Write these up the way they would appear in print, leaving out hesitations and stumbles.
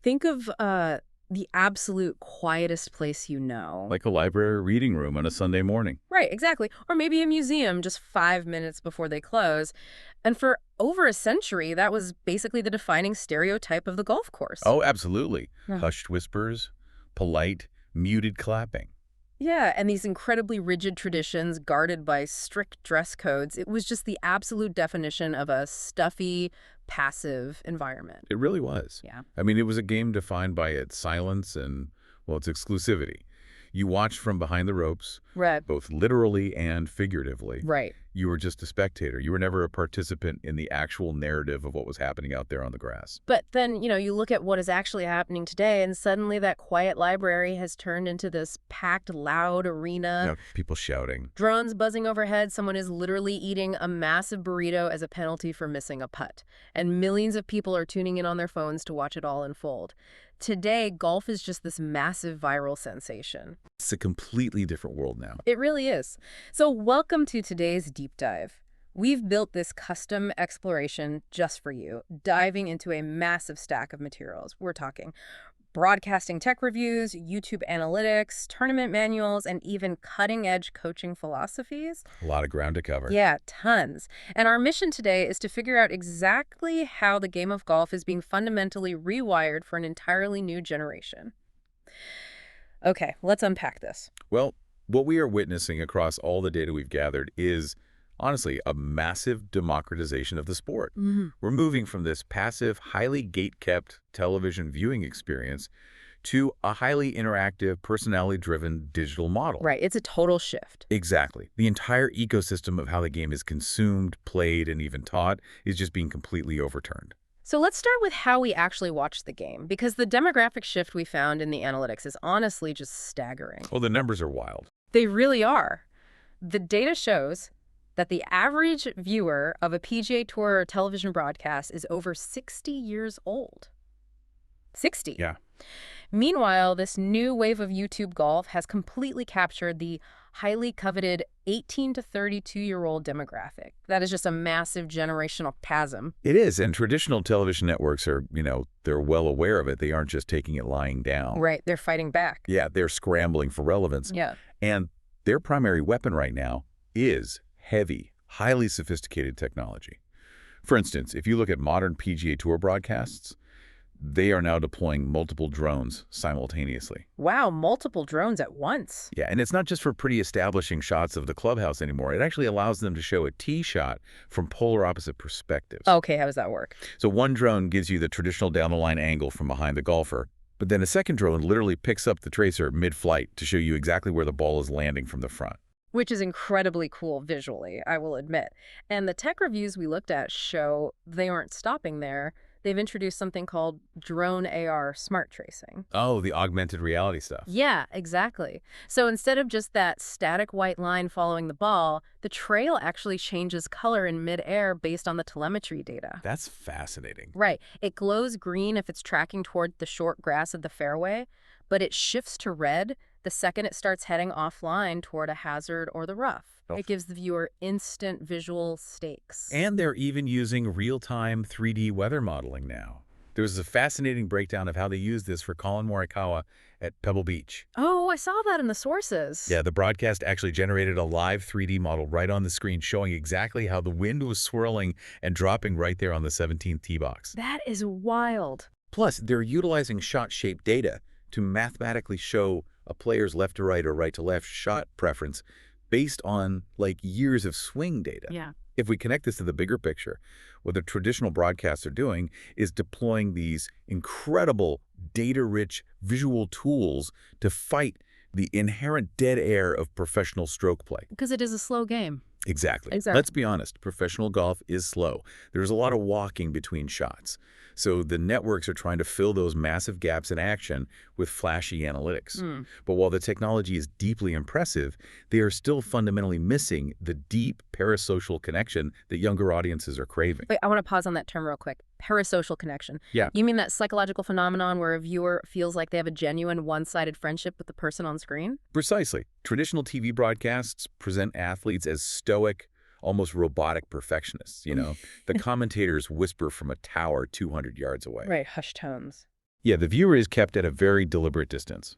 Think of the absolute quietest place you know. Like a library or reading room on a Sunday morning. Right, exactly. Or maybe a museum just 5 minutes before they close. And for over a century, that was basically the defining stereotype of the golf course. Oh, absolutely. Yeah. Hushed whispers, polite, muted clapping. Yeah, and these incredibly rigid traditions guarded by strict dress codes, it was just the absolute definition of a stuffy, passive environment. It really was. Yeah. I mean, it was a game defined by its silence and, well, its exclusivity. You watched from behind the ropes, Right. both literally and figuratively. Right. You were just a spectator. You were never a participant in the actual narrative of what was happening out there on the grass. But then, you look at what is actually happening today, and suddenly that quiet library has turned into this packed, loud arena. People shouting. Drones buzzing overhead, someone is literally eating a massive burrito as a penalty for missing a putt. And millions of people are tuning in on their phones to watch it all unfold. Today, golf is just this massive viral sensation. It's a completely different world now. It really is. So welcome to today's deep dive. We've built this custom exploration just for you, diving into a massive stack of materials. We're talking broadcasting tech reviews, YouTube analytics, tournament manuals, and even cutting-edge coaching philosophies. A lot of ground to cover. Yeah, tons. And our mission today is to figure out exactly how the game of golf is being fundamentally rewired for an entirely new generation. Okay, let's unpack this. Well, what we are witnessing across all the data we've gathered is, honestly, a massive democratization of the sport. We're moving from this passive, highly gate-kept television viewing experience to a highly interactive, personality-driven digital model. Right, it's a total shift. Exactly. The entire ecosystem of how the game is consumed, played, and even taught is just being completely overturned. So let's start with how we actually watch the game, because the demographic shift we found in the analytics is honestly just staggering. Well, the numbers are wild. They really are. The data shows that the average viewer of a PGA Tour television broadcast is over 60 years old. 60. Yeah. Meanwhile, this new wave of YouTube golf has completely captured the highly coveted 18 to 32-year-old demographic. That is just a massive generational chasm. It is, and traditional television networks are, they're well aware of it. They aren't just taking it lying down. Right, they're fighting back. Yeah, they're scrambling for relevance. Yeah. And their primary weapon right now is heavy, highly sophisticated technology. For instance, if you look at modern PGA Tour broadcasts, they are now deploying multiple drones simultaneously. Wow, multiple drones at once. Yeah, and it's not just for pretty establishing shots of the clubhouse anymore. It actually allows them to show a tee shot from polar opposite perspectives. Okay, how does that work? So one drone gives you the traditional down-the-line angle from behind the golfer, but then a second drone literally picks up the tracer mid-flight to show you exactly where the ball is landing from the front. Which is incredibly cool visually, I will admit. And the tech reviews we looked at show they aren't stopping there. They've introduced something called drone AR smart tracing. Oh, the augmented reality stuff. Yeah, exactly. So instead of just that static white line following the ball, the trail actually changes color in midair based on the telemetry data. That's fascinating. Right. It glows green if it's tracking toward the short grass of the fairway, but it shifts to red the second it starts heading offline toward a hazard or the rough. It gives the viewer instant visual stakes. And they're even using real-time 3D weather modeling now. There's a fascinating breakdown of how they use this for Colin Morikawa at Pebble Beach. Oh, I saw that in the sources. Yeah, the broadcast actually generated a live 3D model right on the screen showing exactly how the wind was swirling and dropping right there on the 17th tee box. That is wild. Plus, they're utilizing shot-shape data to mathematically show a player's left to right or right to left shot preference based on, years of swing data. Yeah. If we connect this to the bigger picture, what the traditional broadcasts are doing is deploying these incredible data-rich visual tools to fight the inherent dead air of professional stroke play. Because it is a slow game. Exactly. Let's be honest, professional golf is slow. There's a lot of walking between shots. So the networks are trying to fill those massive gaps in action with flashy analytics. But while the technology is deeply impressive, they are still fundamentally missing the deep parasocial connection that younger audiences are craving. Wait, I want to pause on that term real quick. Parasocial connection. Yeah. You mean that psychological phenomenon where a viewer feels like they have a genuine one-sided friendship with the person on screen? Precisely. Traditional TV broadcasts present athletes as stoic, almost robotic perfectionists, The commentators whisper from a tower 200 yards away. Right, hushed tones. Yeah, the viewer is kept at a very deliberate distance.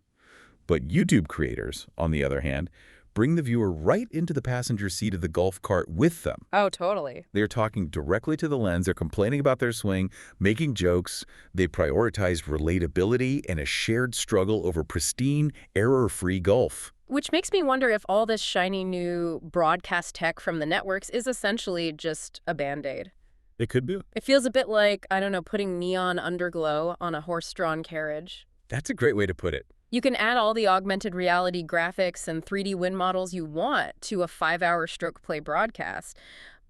But YouTube creators, on the other hand, bring the viewer right into the passenger seat of the golf cart with them. Oh, totally. They're talking directly to the lens. They're complaining about their swing, making jokes. They prioritize relatability and a shared struggle over pristine, error-free golf. Which makes me wonder if all this shiny new broadcast tech from the networks is essentially just a Band-Aid. It could be. It feels a bit like, I don't know, putting neon underglow on a horse-drawn carriage. That's a great way to put it. You can add all the augmented reality graphics and 3D wind models you want to a 5-hour stroke play broadcast.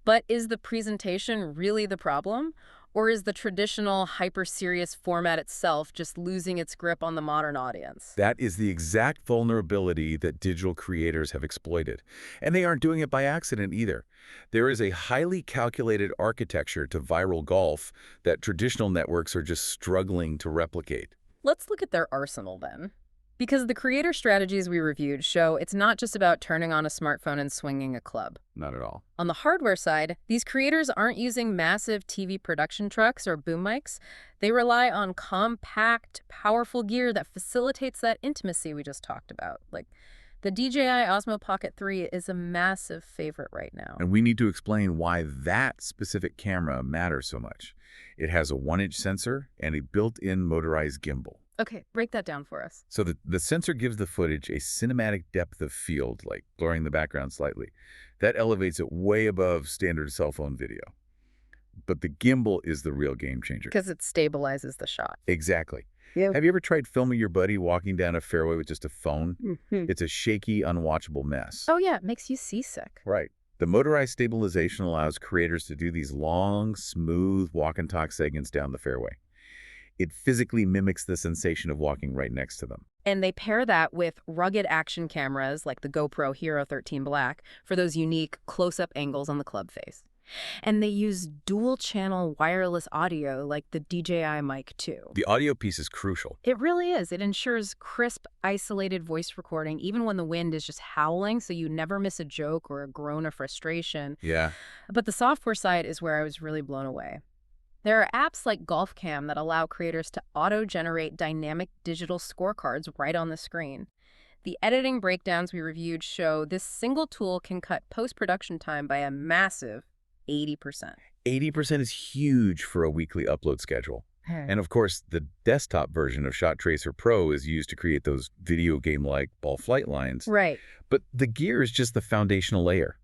But is the presentation really the problem? Or is the traditional hyper-serious format itself just losing its grip on the modern audience? That is the exact vulnerability that digital creators have exploited. And they aren't doing it by accident either. There is a highly calculated architecture to viral golf that traditional networks are just struggling to replicate. Let's look at their arsenal then. Because the creator strategies we reviewed show it's not just about turning on a smartphone and swinging a club. Not at all. On the hardware side, these creators aren't using massive TV production trucks or boom mics. They rely on compact, powerful gear that facilitates that intimacy we just talked about. Like, the DJI Osmo Pocket 3 is a massive favorite right now. And we need to explain why that specific camera matters so much. It has a 1-inch sensor and a built-in motorized gimbal. Okay, break that down for us. So the sensor gives the footage a cinematic depth of field, like blurring the background slightly. That elevates it way above standard cell phone video. But the gimbal is the real game changer. Because it stabilizes the shot. Exactly. Yeah. Have you ever tried filming your buddy walking down a fairway with just a phone? Mm-hmm. It's a shaky, unwatchable mess. Oh yeah, it makes you seasick. Right. The motorized stabilization allows creators to do these long, smooth walk-and-talk segments down the fairway. It physically mimics the sensation of walking right next to them. And they pair that with rugged action cameras like the GoPro Hero 13 Black for those unique close-up angles on the club face. And they use dual-channel wireless audio like the DJI Mic 2. The audio piece is crucial. It really is. It ensures crisp, isolated voice recording even when the wind is just howling, so you never miss a joke or a groan of frustration. Yeah. But the software side is where I was really blown away. There are apps like GolfCam that allow creators to auto-generate dynamic digital scorecards right on the screen. The editing breakdowns we reviewed show this single tool can cut post-production time by a massive 80%. 80% is huge for a weekly upload schedule. And of course, the desktop version of Shot Tracer Pro is used to create those video game-like ball flight lines. Right. But the gear is just the foundational layer.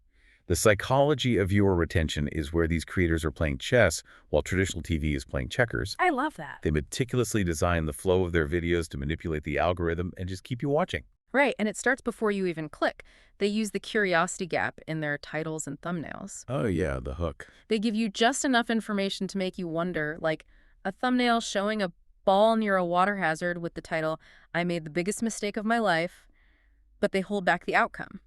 The psychology of viewer retention is where these creators are playing chess while traditional TV is playing checkers. I love that. They meticulously design the flow of their videos to manipulate the algorithm and just keep you watching. Right, and it starts before you even click. They use the curiosity gap in their titles and thumbnails. Oh yeah, the hook. They give you just enough information to make you wonder, like a thumbnail showing a ball near a water hazard with the title, "I made the biggest mistake of my life," but they hold back the outcome.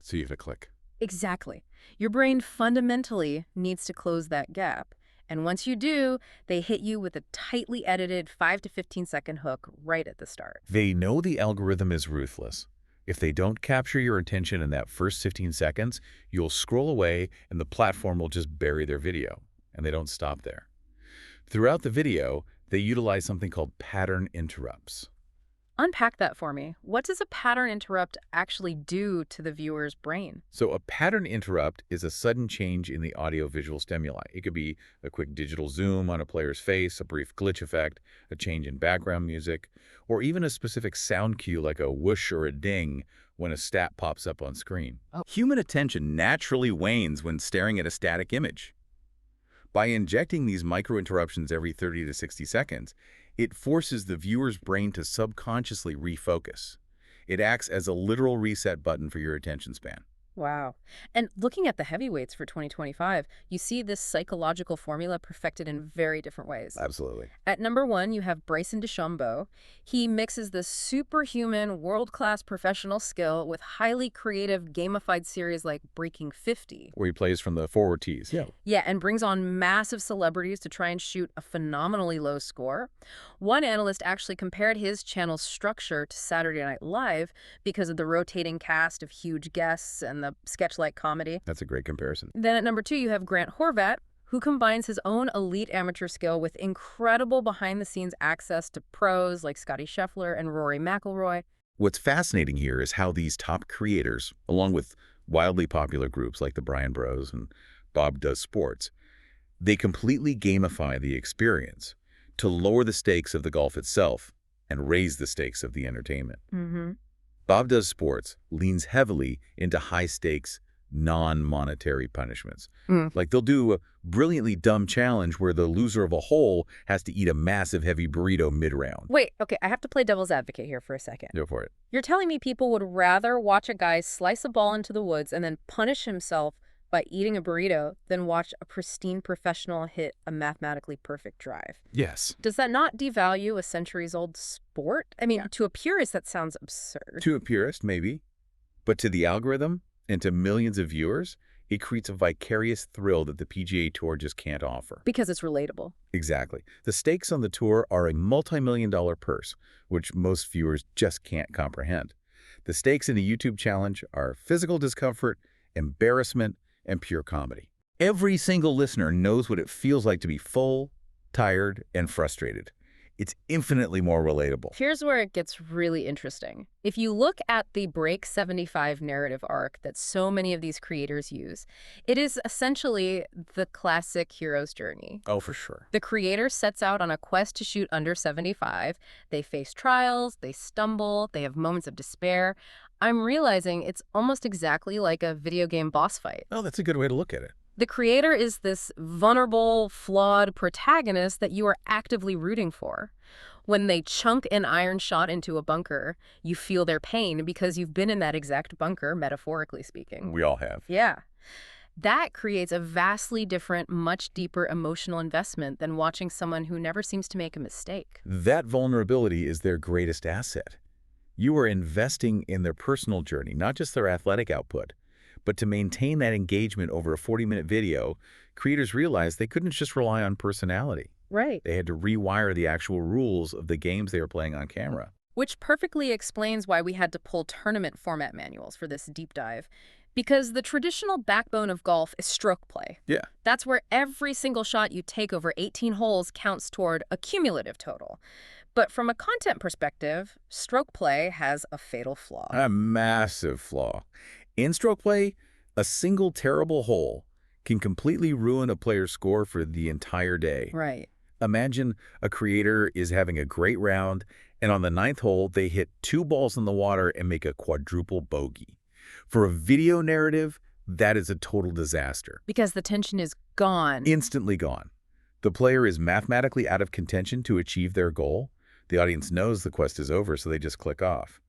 So you have to click. Exactly. Your brain fundamentally needs to close that gap. And once you do, they hit you with a tightly edited 5 to 15-second hook right at the start. They know the algorithm is ruthless. If they don't capture your attention in that first 15 seconds, you'll scroll away and the platform will just bury their video. And they don't stop there. Throughout the video, they utilize something called pattern interrupts. Unpack that for me. What does a pattern interrupt actually do to the viewer's brain? So a pattern interrupt is a sudden change in the audio-visual stimuli. It could be a quick digital zoom on a player's face, a brief glitch effect, a change in background music, or even a specific sound cue like a whoosh or a ding when a stat pops up on screen. Oh. Human attention naturally wanes when staring at a static image. By injecting these micro-interruptions every 30 to 60 seconds, it forces the viewer's brain to subconsciously refocus. It acts as a literal reset button for your attention span. Wow. And looking at the heavyweights for 2025, you see this psychological formula perfected in very different ways. Absolutely. At number 1, you have Bryson DeChambeau. He mixes the superhuman, world-class professional skill with highly creative, gamified series like Breaking 50. Where he plays from the forward tees. Yeah, and brings on massive celebrities to try and shoot a phenomenally low score. One analyst actually compared his channel's structure to Saturday Night Live because of the rotating cast of huge guests and the sketch-like comedy. That's a great comparison. Then at number 2, you have Grant Horvat, who combines his own elite amateur skill with incredible behind-the-scenes access to pros like Scottie Scheffler and Rory McIlroy. What's fascinating here is how these top creators, along with wildly popular groups like the Bryan Bros and Bob Does Sports, they completely gamify the experience to lower the stakes of the golf itself and raise the stakes of the entertainment. Bob Does Sports leans heavily into high-stakes, non-monetary punishments. Like they'll do a brilliantly dumb challenge where the loser of a hole has to eat a massive heavy burrito mid-round. Wait, okay, I have to play devil's advocate here for a second. Go for it. You're telling me people would rather watch a guy slice a ball into the woods and then punish himself by eating a burrito than watch a pristine professional hit a mathematically perfect drive? Yes. Does that not devalue a centuries-old sport? I mean, to a purist, that sounds absurd. To a purist, maybe. But to the algorithm and to millions of viewers, it creates a vicarious thrill that the PGA Tour just can't offer. Because it's relatable. Exactly. The stakes on the tour are a multi-million-dollar purse, which most viewers just can't comprehend. The stakes in a YouTube challenge are physical discomfort, embarrassment, and pure comedy. Every single listener knows what it feels like to be full, tired, and frustrated. It's infinitely more relatable. Here's where it gets really interesting. If you look at the Break 75 narrative arc that so many of these creators use, it is essentially the classic hero's journey. Oh, for sure. The creator sets out on a quest to shoot under 75. They face trials, they stumble, they have moments of despair. I'm realizing it's almost exactly like a video game boss fight. Oh, that's a good way to look at it. The creator is this vulnerable, flawed protagonist that you are actively rooting for. When they chunk an iron shot into a bunker, you feel their pain because you've been in that exact bunker, metaphorically speaking. We all have. Yeah. That creates a vastly different, much deeper emotional investment than watching someone who never seems to make a mistake. That vulnerability is their greatest asset. You are investing in their personal journey, not just their athletic output. But to maintain that engagement over a 40-minute video, creators realized they couldn't just rely on personality. Right. They had to rewire the actual rules of the games they were playing on camera. Which perfectly explains why we had to pull tournament format manuals for this deep dive. Because the traditional backbone of golf is stroke play. Yeah. That's where every single shot you take over 18 holes counts toward a cumulative total. But from a content perspective, stroke play has a fatal flaw. A massive flaw. In stroke play, a single terrible hole can completely ruin a player's score for the entire day. Right. Imagine a creator is having a great round, and on the 9th hole, they hit 2 balls in the water and make a quadruple bogey. For a video narrative, that is a total disaster. Because the tension is gone. Instantly gone. The player is mathematically out of contention to achieve their goal. The audience knows the quest is over, so they just click off.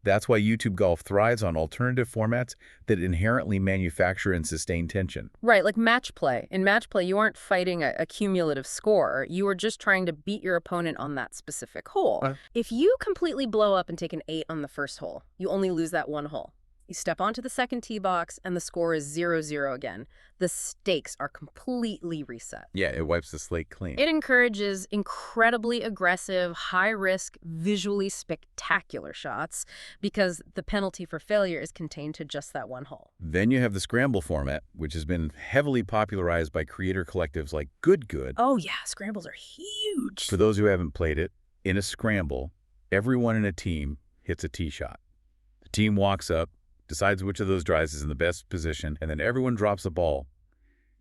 That's why YouTube Golf thrives on alternative formats that inherently manufacture and sustain tension. Right, like match play. In match play, you aren't fighting a cumulative score. You are just trying to beat your opponent on that specific hole. If you completely blow up and take an 8 on the first hole, you only lose that one hole. You step onto the second tee box, and the score is 0-0 again. The stakes are completely reset. Yeah, it wipes the slate clean. It encourages incredibly aggressive, high-risk, visually spectacular shots because the penalty for failure is contained to just that one hole. Then you have the scramble format, which has been heavily popularized by creator collectives like Good. Oh yeah, scrambles are huge. For those who haven't played it, in a scramble, everyone in a team hits a tee shot. The team walks up, decides which of those drives is in the best position, and then everyone drops a ball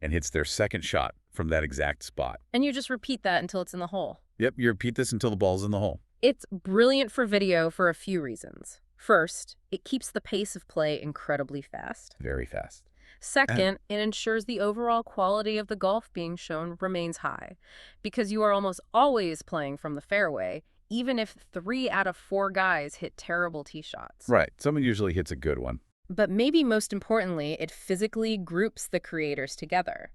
and hits their second shot from that exact spot. And you just repeat that until it's in the hole. Yep, you repeat this until the ball's in the hole. It's brilliant for video for a few reasons. First, it keeps the pace of play incredibly fast. Very fast. Second, it ensures the overall quality of the golf being shown remains high, because you are almost always playing from the fairway, even if 3 out of 4 guys hit terrible tee shots. Right. Someone usually hits a good one. But maybe most importantly, it physically groups the creators together.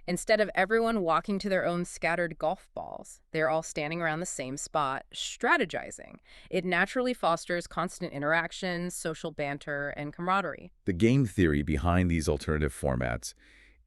Instead of everyone walking to their own scattered golf balls, they're all standing around the same spot, strategizing. It naturally fosters constant interaction, social banter, and camaraderie. The game theory behind these alternative formats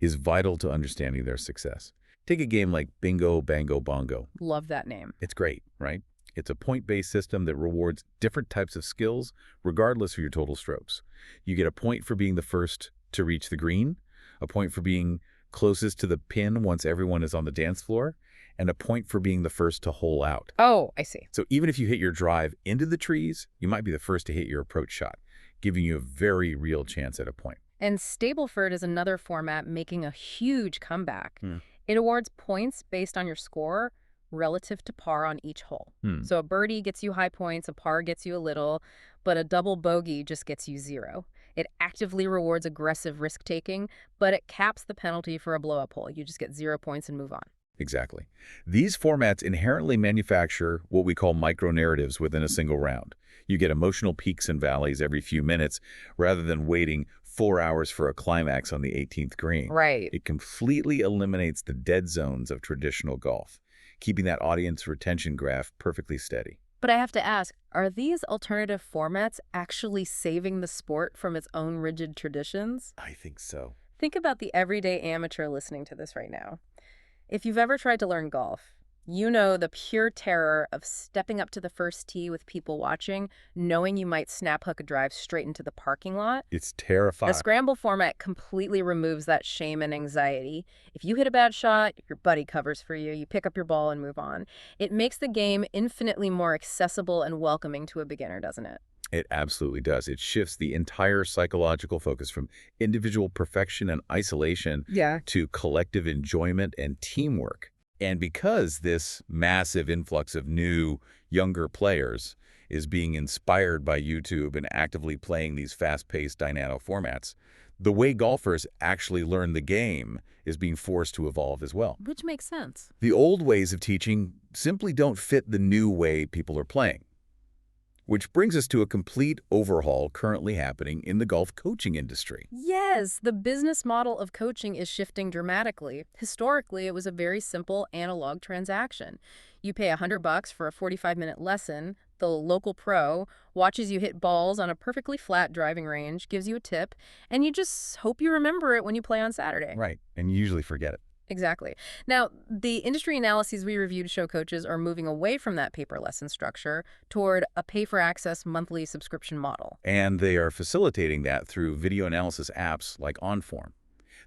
is vital to understanding their success. Take a game like Bingo, Bango, Bongo. Love that name. It's great, right? It's a point-based system that rewards different types of skills regardless of your total strokes. You get a point for being the first to reach the green, a point for being closest to the pin once everyone is on the dance floor, and a point for being the first to hole out. Oh, I see. So even if you hit your drive into the trees, you might be the first to hit your approach shot, giving you a very real chance at a point. And Stableford is another format making a huge comeback. Hmm. It awards points based on your score relative to par on each hole. So a birdie gets you high points, a par gets you a little, but a double bogey just gets you 0. It actively rewards aggressive risk-taking, but it caps the penalty for a blow-up hole. You just get 0 points and move on. Exactly. These formats inherently manufacture what we call micro-narratives within a single round. You get emotional peaks and valleys every few minutes rather than waiting 4 hours for a climax on the 18th green. Right. It completely eliminates the dead zones of traditional golf, keeping that audience retention graph perfectly steady. But I have to ask, are these alternative formats actually saving the sport from its own rigid traditions? I think so. Think about the everyday amateur listening to this right now. If you've ever tried to learn golf, you know the pure terror of stepping up to the first tee with people watching, knowing you might snap hook a drive straight into the parking lot. It's The terrifying. scramble format completely removes that shame and anxiety. If you hit a bad shot, your buddy covers for you, you pick up your ball and move on. It makes the game infinitely more accessible and welcoming to a beginner, doesn't it? It absolutely does. It shifts the entire psychological focus from individual perfection and isolation Yeah. to collective enjoyment and teamwork. And because this massive influx of new, younger players is being inspired by YouTube and actively playing these fast-paced dynamic formats, the way golfers actually learn the game is being forced to evolve as well. Which makes sense. The old ways of teaching simply don't fit the new way people are playing. Which brings us to a complete overhaul currently happening in the golf coaching industry. Yes, the business model of coaching is shifting dramatically. Historically, it was a very simple analog transaction. You pay $100 for a 45-minute lesson. The local pro watches you hit balls on a perfectly flat driving range, gives you a tip, and you just hope you remember it when you play on Saturday. Right, and you usually forget it. Exactly. Now, the industry analyses we reviewed show coaches are moving away from that paper lesson structure toward a pay-for-access monthly subscription model. And they are facilitating that through video analysis apps like OnForm.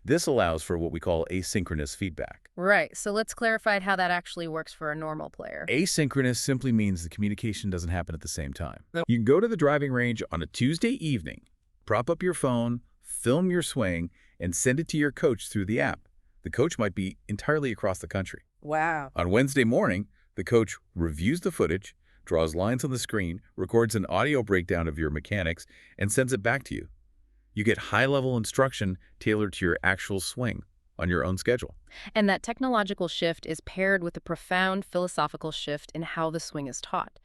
This allows for what we call asynchronous feedback. Right. So let's clarify how that actually works for a normal player. Asynchronous simply means the communication doesn't happen at the same time. You can go to the driving range on a Tuesday evening, prop up your phone, film your swing, and send it to your coach through the app. The coach might be entirely across the country. Wow. On Wednesday morning, the coach reviews the footage, draws lines on the screen, records an audio breakdown of your mechanics, and sends it back to you. You get high-level instruction tailored to your actual swing on your own schedule. And that technological shift is paired with a profound philosophical shift in how the swing is taught.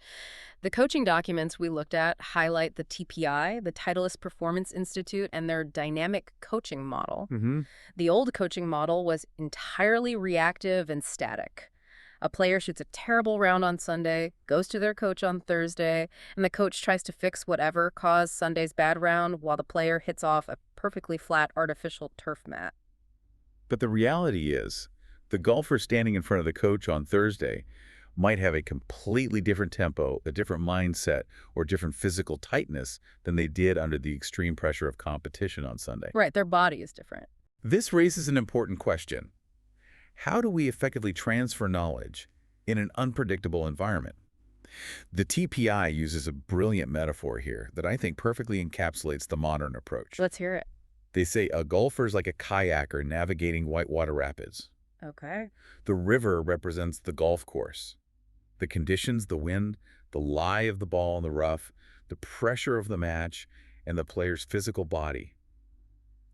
The coaching documents we looked at highlight the TPI, the Titleist Performance Institute, and their dynamic coaching model. The old coaching model was entirely reactive and static. A player shoots a terrible round on Sunday, goes to their coach on Thursday, and the coach tries to fix whatever caused Sunday's bad round while the player hits off a perfectly flat artificial turf mat. But the reality is, the golfer standing in front of the coach on Thursday might have a completely different tempo, a different mindset, or different physical tightness than they did under the extreme pressure of competition on Sunday. Right, their body is different. This raises an important question. How do we effectively transfer knowledge in an unpredictable environment? The TPI uses a brilliant metaphor here that I think perfectly encapsulates the modern approach. Let's hear it. They say a golfer is like a kayaker navigating whitewater rapids. Okay. The river represents the golf course. The conditions, the wind, the lie of the ball in the rough, the pressure of the match, and the player's physical body.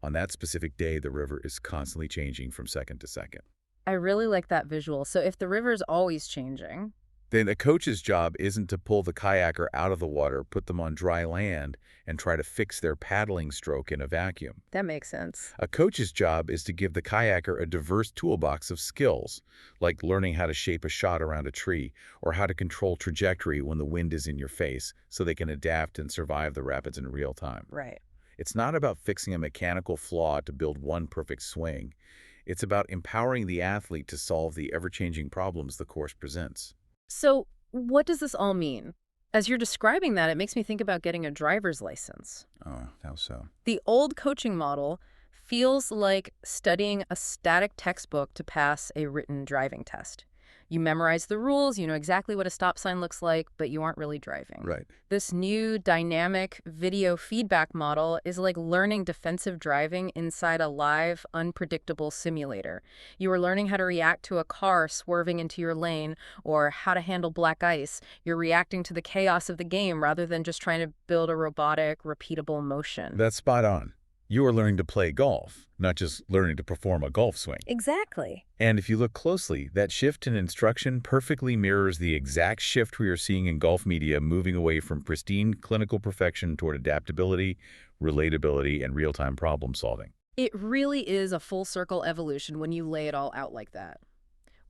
On that specific day, the river is constantly changing from second to second. I really like that visual. So if the river's always changing, Then a coach's job isn't to pull the kayaker out of the water, put them on dry land, and try to fix their paddling stroke in a vacuum. that makes sense. A coach's job is to give the kayaker a diverse toolbox of skills, like learning how to shape a shot around a tree or how to control trajectory when the wind is in your face so they can adapt and survive the rapids in real time. Right. It's not about fixing a mechanical flaw to build one perfect swing. It's about empowering the athlete to solve the ever-changing problems the course presents. So what does this all mean? As you're describing that, it makes me think about getting a driver's license. Oh, how so? The old coaching model feels like studying a static textbook to pass a written driving test. You memorize the rules, you know exactly what a stop sign looks like, but you aren't really driving. Right. This new dynamic video feedback model is like learning defensive driving inside a live, unpredictable simulator. You are learning how to react to a car swerving into your lane or how to handle black ice. You're reacting to the chaos of the game rather than just trying to build a robotic, repeatable motion. That's spot on. You are learning to play golf, not just learning to perform a golf swing. Exactly. And if you look closely, that shift in instruction perfectly mirrors the exact shift we are seeing in golf media, moving away from pristine clinical perfection toward adaptability, relatability, and real-time problem solving. It really is a full circle evolution when you lay it all out like that.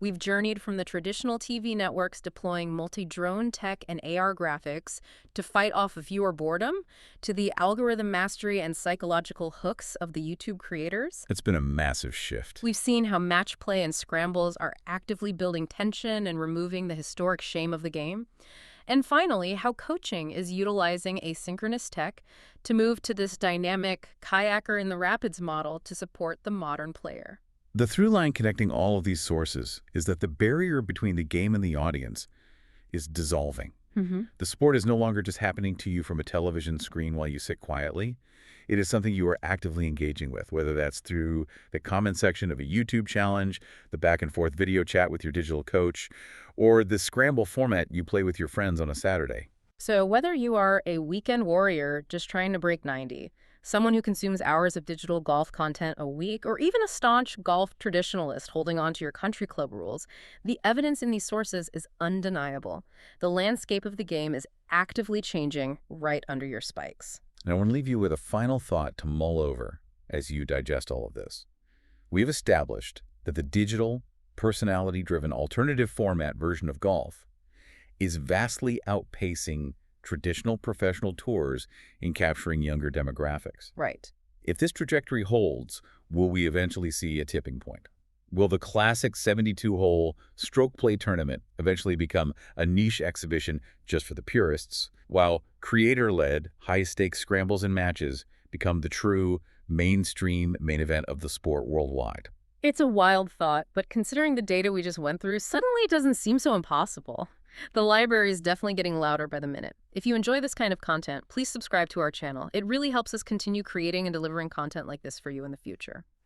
We've journeyed from the traditional TV networks deploying multi-drone tech and AR graphics to fight off viewer boredom, to the algorithm mastery and psychological hooks of the YouTube creators. It's been a massive shift. We've seen how match play and scrambles are actively building tension and removing the historic shame of the game. And finally, how coaching is utilizing asynchronous tech to move to this dynamic kayaker in the rapids model to support the modern player. The through line connecting all of these sources is that the barrier between the game and the audience is dissolving. The sport is no longer just happening to you from a television screen while you sit quietly. It is something you are actively engaging with, whether that's through the comment section of a YouTube challenge, the back and forth video chat with your digital coach, or the scramble format you play with your friends on a Saturday. So whether you are a weekend warrior just trying to break 90, someone who consumes hours of digital golf content a week, or even a staunch golf traditionalist holding on to your country club rules, the evidence in these sources is undeniable. The landscape of the game is actively changing right under your spikes. And I want to leave you with a final thought to mull over as you digest all of this. We've established that the digital, personality-driven alternative format version of golf is vastly outpacing traditional professional tours in capturing younger demographics. Right. If this trajectory holds, will we eventually see a tipping point? Will the classic 72-hole stroke play tournament eventually become a niche exhibition just for the purists, while creator-led, high-stakes scrambles and matches become the true mainstream main event of the sport worldwide? It's a wild thought, but considering the data we just went through, suddenly it doesn't seem so impossible. The library is definitely getting louder by the minute. If you enjoy this kind of content, please subscribe to our channel. It really helps us continue creating and delivering content like this for you in the future.